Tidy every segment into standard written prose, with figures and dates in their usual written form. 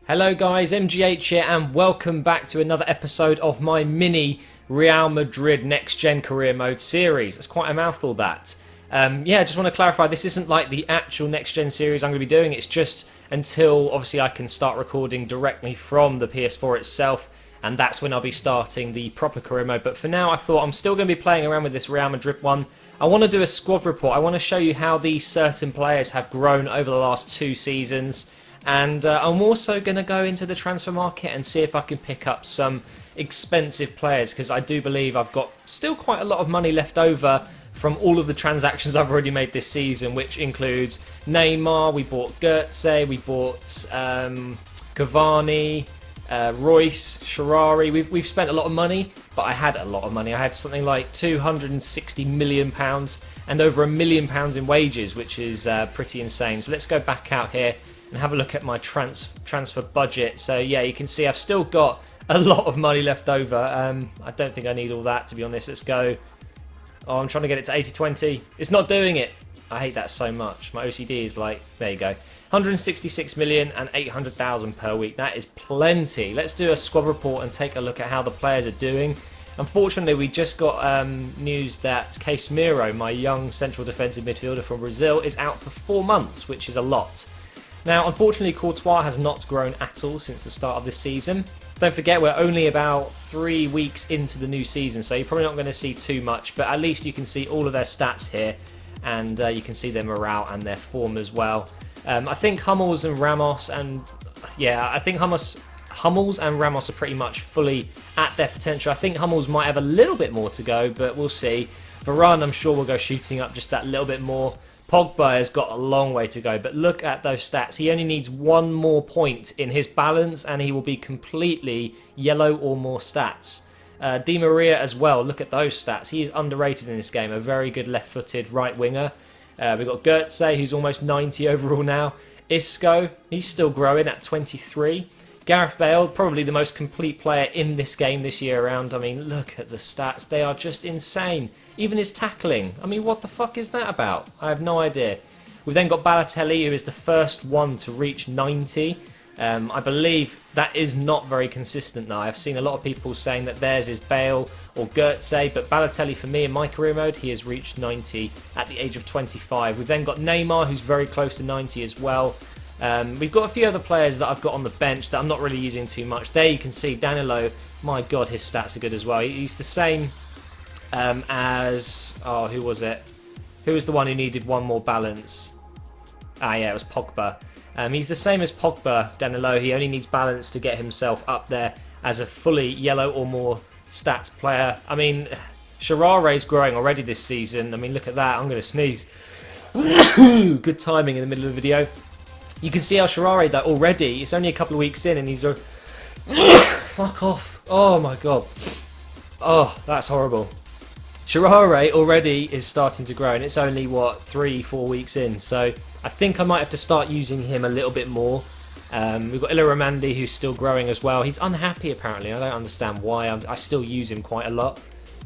Hello guys, MGH here and welcome back to another episode of my mini Real Madrid Next Gen Career Mode series. That's quite a mouthful, that. Just want to clarify, this isn't like the actual Next Gen series I'm going to be doing. It's just until, obviously, I can start recording directly from the PS4 itself, and that's when I'll be starting the proper Career Mode. But for now, I thought I'm still going to be playing around with this Real Madrid one. I want to do a squad report. I want to show you how these certain players have grown over the last 2 seasons. And I'm also going to go into the transfer market and see if I can pick up some expensive players, because I do believe I've got still quite a lot of money left over from all of the transactions I've already made this season, which includes Neymar, we bought Goetze, we bought Cavani, Royce, Sherrari. We've spent a lot of money, but I had a lot of money. I had something like £260 million and over £1 million in wages, which is pretty insane. So let's go back out here and have a look at my transfer budget. So yeah, you can see I've still got a lot of money left over. I don't think I need all that, to be honest. Let's go. Oh, I'm trying to get it to 80-20. It's not doing it. I hate that so much. My OCD is like, there you go. 166 million and 800,000 per week. That is plenty. Let's do a squad report and take a look at how the players are doing. Unfortunately, we just got news that Casemiro, my young central defensive midfielder from Brazil, is out for 4 months, which is a lot. Now, unfortunately, Courtois has not grown at all since the start of this season. Don't forget, we're only about 3 weeks into the new season, so you're probably not going to see too much, but at least you can see all of their stats here, and you can see their morale and their form as well. I think Hummels and Ramos are pretty much fully at their potential. I think Hummels might have a little bit more to go, but we'll see. Varane, I'm sure, will go shooting up just that little bit more. Pogba has got a long way to go, but look at those stats. He only needs 1 more point in his balance and he will be completely yellow or more stats. Di Maria as well, look at those stats. He is underrated in this game, a very good left-footed right winger. We've got Goetze, who's almost 90 overall now. Isco, he's still growing at 23. Gareth Bale, probably the most complete player in this game this year around. I mean, look at the stats. They are just insane. Even his tackling. I mean, what the fuck is that about? I have no idea. We've then got Balotelli, who is the first one to reach 90. I believe that is not very consistent now. I've seen a lot of people saying that theirs is Bale or Goetze, but Balotelli, for me, in my career mode, he has reached 90 at the age of 25. We've then got Neymar, who's very close to 90 as well. We've got a few other players that I've got on the bench that I'm not really using too much. There you can see Danilo. My God, his stats are good as well. He's the same as... Oh, who was it? Who was the one who needed 1 more balance? Ah, yeah, it was Pogba. He's the same as Pogba, Danilo. He only needs balance to get himself up there as a fully yellow or more stats player. I mean, Sherrari's growing already this season. I mean, look at that. I'm going to sneeze. Good timing in the middle of the video. You can see how Sherrari, that already, it's only a couple of weeks in and he's a... Fuck off. Oh my God. Oh, that's horrible. Sherrari already is starting to grow and it's only, what, 3-4 weeks in. So I think I might have to start using him a little bit more. We've got R.Madrid, who's still growing as well. He's unhappy apparently. I don't understand why. I still use him quite a lot.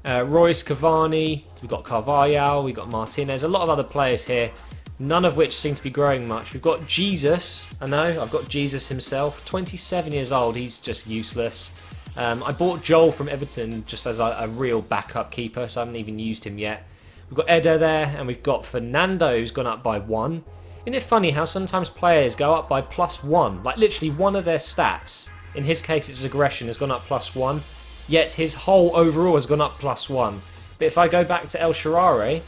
Royce, Cavani, we've got Carvalho, we've got Martinez, a lot of other players here. None of which seem to be growing much. We've got Jesus. I know, I've got Jesus himself. 27 years old, he's just useless. I bought Joel from Everton just as a real backup keeper, so I haven't even used him yet. We've got Eder there, and we've got Fernando, who's gone up by 1. Isn't it funny how sometimes players go up by +1? Like literally one of their stats, in his case it's aggression, has gone up +1, yet his whole overall has gone up +1. But if I go back to El Shaarawy,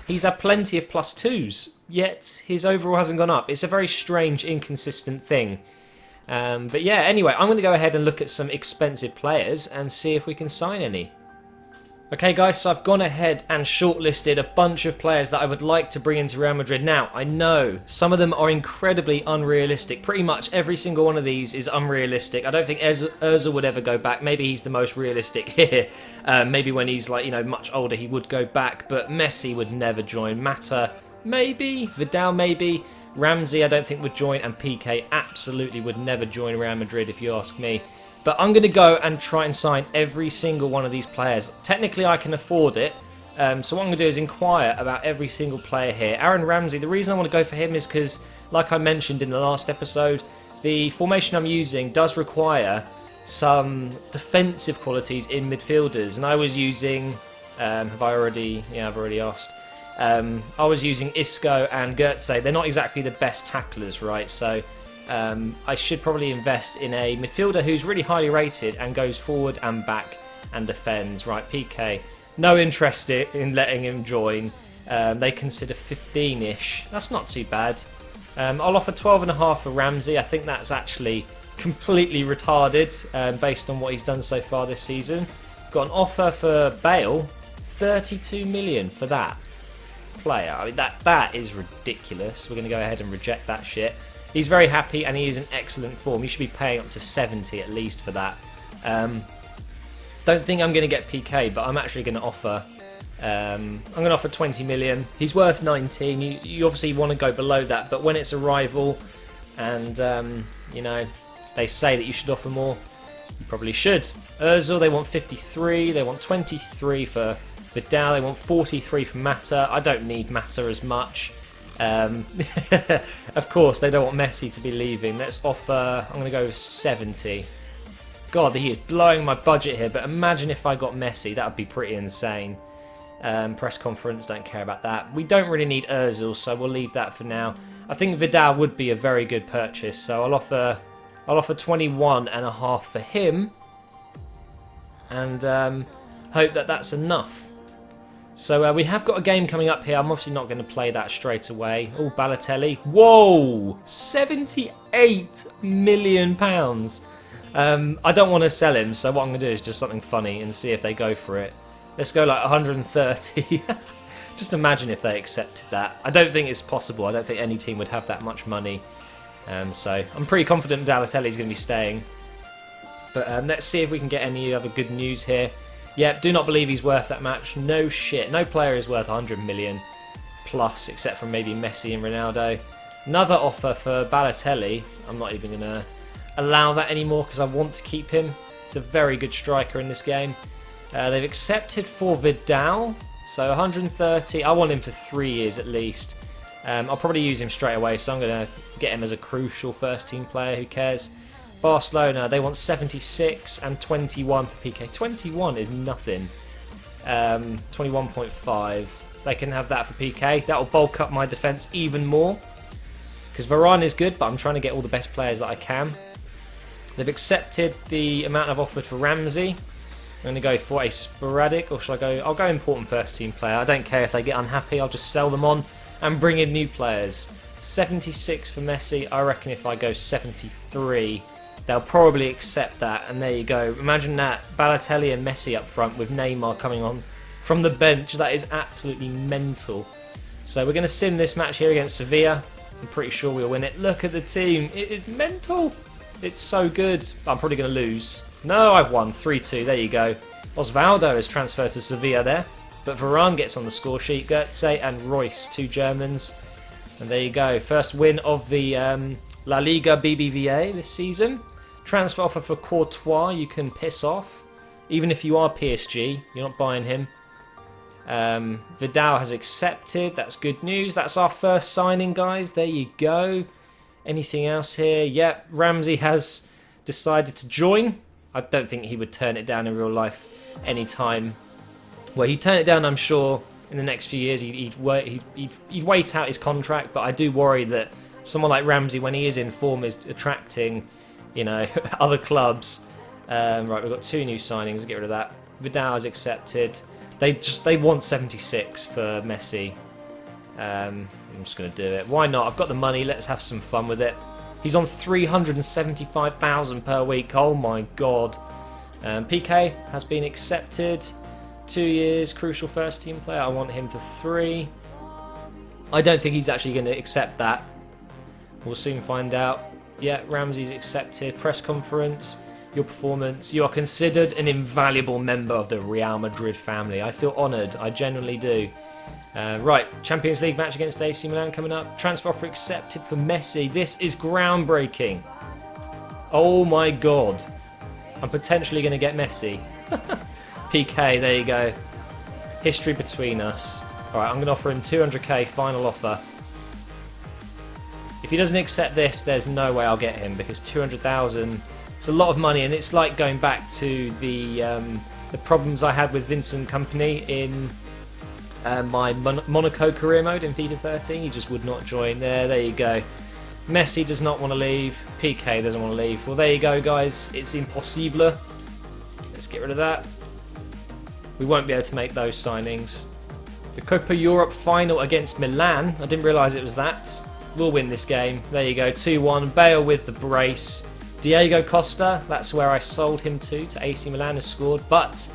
he's had plenty of +2s, yet his overall hasn't gone up. It's a very strange, inconsistent thing. But yeah, anyway, I'm going to go ahead and look at some expensive players and see if we can sign any. Okay guys, so I've gone ahead and shortlisted a bunch of players that I would like to bring into Real Madrid. Now, I know some of them are incredibly unrealistic. Pretty much every single one of these is unrealistic. I don't think Ozil would ever go back. Maybe he's the most realistic here. Maybe when he's like, you know, much older he would go back, but Messi would never join. Mata, maybe. Vidal, maybe. Ramsey, I don't think would join, and PK absolutely would never join Real Madrid if you ask me. But I'm going to go and try and sign every single one of these players. Technically, I can afford it. So what I'm going to do is inquire about every single player here. Ramsey, the reason I want to go for him is because, like I mentioned in the last episode, the formation I'm using does require some defensive qualities in midfielders, and I was using. Have I already? Yeah, I've already asked. I was using Isco and Goetze. They're not exactly the best tacklers, right? So I should probably invest in a midfielder who's really highly rated and goes forward and back and defends. Right, PK. No interest in letting him join. They consider 15-ish. That's not too bad. I'll offer 12.5 for Ramsey. I think that's actually completely retarded based on what he's done so far this season. Got an offer for Bale, 32 million for that player. I mean, that is ridiculous. We're going to go ahead and reject that shit. He's very happy and he is in excellent form. You should be paying up to 70 at least for that. Don't think I'm going to get PK, but I'm actually going to offer. I'm going to offer 20 million. He's worth 19. You obviously want to go below that, but when it's a rival, and you know, they say that you should offer more, you probably should. Ozil, they want 53. They want 23 for Vidal. They want 43 for Mata. I don't need Mata as much. Of course, they don't want Messi to be leaving. Let's offer. I'm going to go with 70. God, he is blowing my budget here. But imagine if I got Messi. That would be pretty insane. Press conference, don't care about that. We don't really need Ozil, so we'll leave that for now. I think Vidal would be a very good purchase, so I'll offer 21.5 for him, and hope that that's enough. So we have got a game coming up here. I'm obviously not going to play that straight away. Oh, Balotelli. Whoa! £78 million. I don't want to sell him, so what I'm going to do is just something funny and see if they go for it. Let's go like 130. Just imagine if they accepted that. I don't think it's possible. I don't think any team would have that much money. So I'm pretty confident Balotelli's going to be staying. But let's see if we can get any other good news here. Yep, do not believe he's worth that much. No shit. No player is worth 100 million plus, except for maybe Messi and Ronaldo. Another offer for Balotelli. I'm not even going to allow that anymore because I want to keep him. He's a very good striker in this game. They've accepted for Vidal, so 130. I want him for 3 years at least. I'll probably use him straight away, so I'm going to get him as a crucial first-team player. Who cares? Barcelona, they want 76 and 21 for PK. 21 is nothing. 21.5. They can have that for PK. That will bulk up my defence even more. Because Varane is good, but I'm trying to get all the best players that I can. They've accepted the amount I've offered for Ramsey. I'm going to go for a sporadic, or shall I go? I'll go important first-team player. I don't care if they get unhappy. I'll just sell them on and bring in new players. 76 for Messi. I reckon if I go 73, they'll probably accept that. And there you go. Imagine that. Balotelli and Messi up front with Neymar coming on from the bench. That is absolutely mental. So we're going to sim this match here against Sevilla. I'm pretty sure we'll win it. Look at the team. It is mental. It's so good. I'm probably going to lose. No, I've won 3-2. There you go. Osvaldo has transferred to Sevilla there. But Varane gets on the score sheet. Goetze and Royce, 2 Germans. And there you go. First win of the La Liga BBVA this season. Transfer offer for Courtois. You can piss off. Even if you are PSG, you're not buying him. Vidal has accepted. That's good news. That's our first signing, guys. There you go. Anything else here? Yep. Ramsey has decided to join. I don't think he would turn it down in real life anytime. Well, he'd turn it down, I'm sure, in the next few years. He'd wait out his contract, but I do worry that someone like Ramsey, when he is in form, is attracting, you know, other clubs. Right, we've got 2 new signings. We'll get rid of that. Vidal has accepted. They want 76 for Messi. I'm just going to do it. Why not? I've got the money. Let's have some fun with it. He's on 375,000 per week. Oh my god. PK has been accepted. 2 years, crucial first team player. I want him for 3. I don't think he's actually going to accept that. We'll soon find out. Yeah, Ramsey's accepted. Press conference. Your performance. You are considered an invaluable member of the Real Madrid family. I feel honoured. I genuinely do. Right, Champions League match against AC Milan coming up. Transfer offer accepted for Messi. This is groundbreaking. Oh my god. I'm potentially going to get Messi. PK, there you go. History between us. Alright, I'm going to offer him 200k final offer. If he doesn't accept this, there's no way I'll get him, because 200,000, it's a lot of money, and it's like going back to the problems I had with Vincent Kompany in my Monaco career mode in FIFA 13. He just would not join there. There you go. Messi does not want to leave. PK doesn't want to leave. Well, there you go, guys. It's impossible. Let's get rid of that. We won't be able to make those signings. The Copa Europe final against Milan. I didn't realise it was that. We'll win this game. There you go, 2-1. Bale with the brace. Diego Costa, that's where I sold him to AC Milan, has scored. But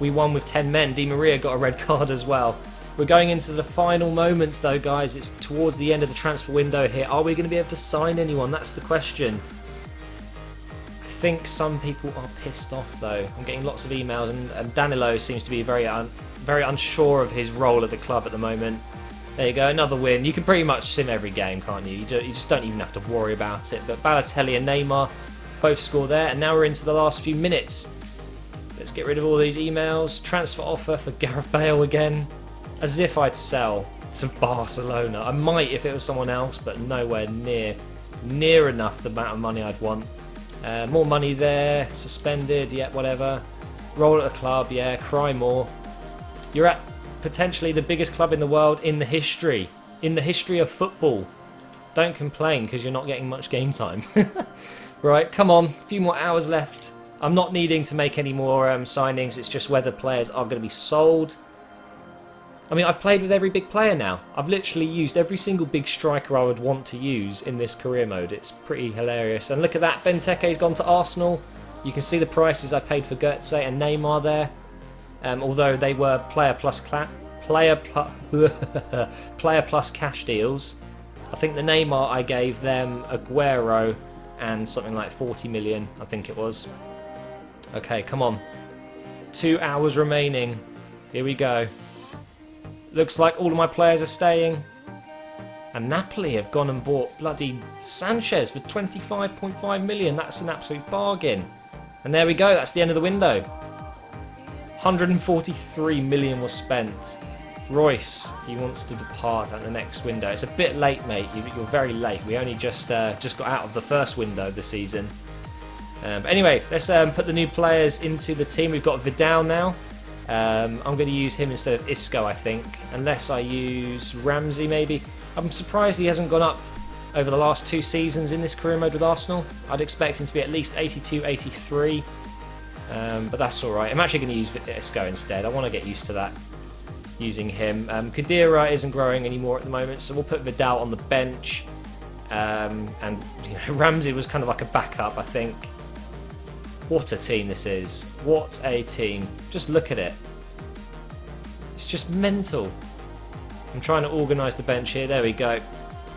we won with 10 men. Di Maria got a red card as well. We're going into the final moments though, guys. It's towards the end of the transfer window here. Are we going to be able to sign anyone? That's the question. I think some people are pissed off though. I'm getting lots of emails, and Danilo seems to be very unsure of his role at the club at the moment. There you go, another win. You can pretty much sim every game, can't you? You just don't even have to worry about it. But Balotelli and Neymar both score there, and now we're into the last few minutes. Let's get rid of all these emails. Transfer offer for Gareth Bale again. As if I'd sell to Barcelona. I might if it was someone else, but nowhere near enough the amount of money I'd want. More money there. Suspended, yeah, whatever. Role at the club, yeah, cry more. You're at potentially the biggest club in the world in the history of football. Don't complain because you're not getting much game time. Right, come on, a few more hours left. I'm not needing to make any more signings. It's just whether players are going to be sold. I mean, I've played with every big player now. I've literally used every single big striker I would want to use in this career mode. It's pretty hilarious. And look at that, Benteke's gone to Arsenal. You can see the prices I paid for Götze and Neymar there. Although they were player plus cash deals. I think the Neymar I gave them Aguero and something like 40 million, I think it was. Okay, come on. 2 hours remaining. Here we go. Looks like all of my players are staying. And Napoli have gone and bought bloody Sanchez for 25.5 million. That's an absolute bargain. And there we go, that's the end of the window. 143 million was spent. Royce, he wants to depart at the next window. It's a bit late, mate. You're very late. We only just got out of the first window of the season. But anyway, let's put the new players into the team. We've got Vidal now. I'm going to use him instead of Isco, I think. Unless I use Ramsey, maybe. I'm surprised he hasn't gone up over the last 2 seasons in this career mode with Arsenal. I'd expect him to be at least 82, 83. But that's alright. I'm actually going to use Isco instead. I want to get used to that, using him. Khedira isn't growing anymore at the moment, so we'll put Vidal on the bench. And you know, Ramsey was kind of like a backup, I think. What a team this is. What a team. Just look at it. It's just mental. I'm trying to organise the bench here. There we go.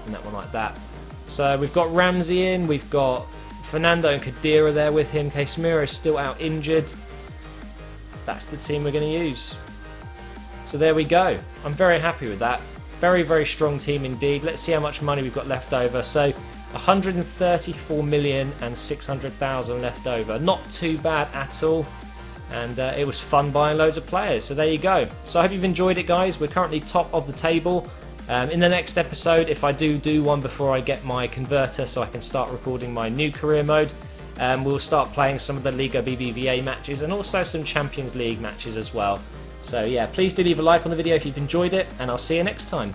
And that one like that. So we've got Ramsey in. We've got Fernando and Khedira there with him. Casemiro is still out injured. That's the team we're going to use. So there we go. I'm very happy with that. Very, very strong team indeed. Let's see how much money we've got left over. So 134,600,000 left over. Not too bad at all. And it was fun buying loads of players. So there you go. So I hope you've enjoyed it, guys. We're currently top of the table. In the next episode, if I do one before I get my converter so I can start recording my new career mode, we'll start playing some of the Liga BBVA matches and also some Champions League matches as well. So yeah, please do leave a like on the video if you've enjoyed it, and I'll see you next time.